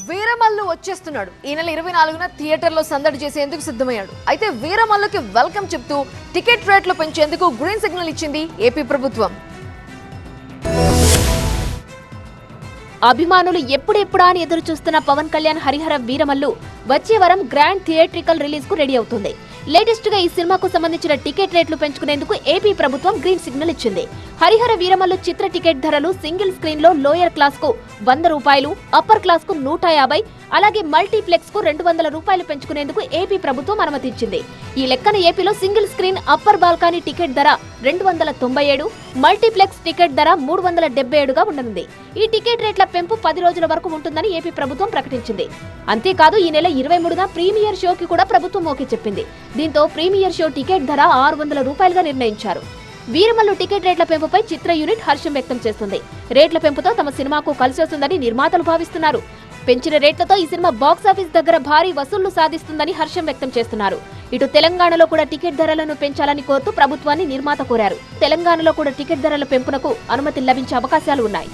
వీరమల్లు వచ్చేస్తున్నాడు. ఈ నెల 24న థియేటర్లో సందడి చేసేందుకు సిద్ధమయ్యాడు. అయితే వీరమల్లుకి వెల్కమ్ చెప్తూ టికెట్ రేట్లు పెంచేందుకు గ్రీన్ సిగ్నల్ ఇచ్చింది ఏపీ ప్రభుత్వం. అభిమానులు ఎప్పుడెప్పుడా అని ఎదురు చూస్తున్న పవన్ కళ్యాణ్ హరిహర వీరమల్లు వచ్చే వారం గ్రాండ్ థియేట్రికల్ రిలీజ్ కు రెడీ అవుతుంది. లేటెస్ట్ గా ఈ సినిమాకు సంబంధించిన టికెట్ రేట్లు పెంచుకునేందుకు ఏపీ ప్రభుత్వం గ్రీన్ సిగ్నల్ ఇచ్చింది. హరిహర వీరమల్లు చిత్ర టికెట్ ధరలు సింగిల్ స్క్రీన్ లో లోయర్ క్లాస్ కు 100 రూపాయలు, అప్పర్ క్లాస్ కు 150, అలాగే మల్టీప్లెక్స్ కు 200 రూపాయలు పెంచుకునేందుకు ఏపీ ప్రభుత్వం అనుమతించింది. ఈ లెక్కన ఏపీలో single screen upper balcony ticket ధర 297, మల్టీప్లెక్స్ టికెట్ ధర 377గా ఉండనుంది. ఈ టికెట్ రేట్ల పెంపు 10 రోజుల వరకు ఉంటుందని ఏపీ ప్రభుత్వం ప్రకటించింది. అంతేకాదు ఈ నెల 23న ప్రీమియర్ షోకి కూడా ప్రభుత్వం ఓకే చెప్పింది. దీంతో ప్రీమియర్ షో టికెట్ ధర 600 రూపాయలుగా నిర్ణయించారు. వీరమల్లు టికెట్ రేట్ల పెంపుపై చిత్ర యూనిట్ హర్షం వ్యక్తం చేస్తుంది. రేట్ల పెంపుతో తమ సినిమాకు కలిసి వస్తుందని నిర్మాతలు భావిస్తున్నారు. పెంచిన రేట్లతో ఈ సినిమా బాక్సాఫీస్ దగ్గర భారీ వసూళ్లు సాధిస్తుందని హర్షం వ్యక్తం చేస్తున్నారు. ఇటు తెలంగాణలో కూడా టికెట్ ధరలను పెంచాలని కోరుతూ ప్రభుత్వాన్ని నిర్మాత కోరారు. తెలంగాణలో కూడా టికెట్ ధరల పెంపునకు అనుమతి లభించే అవకాశాలు ఉన్నాయి.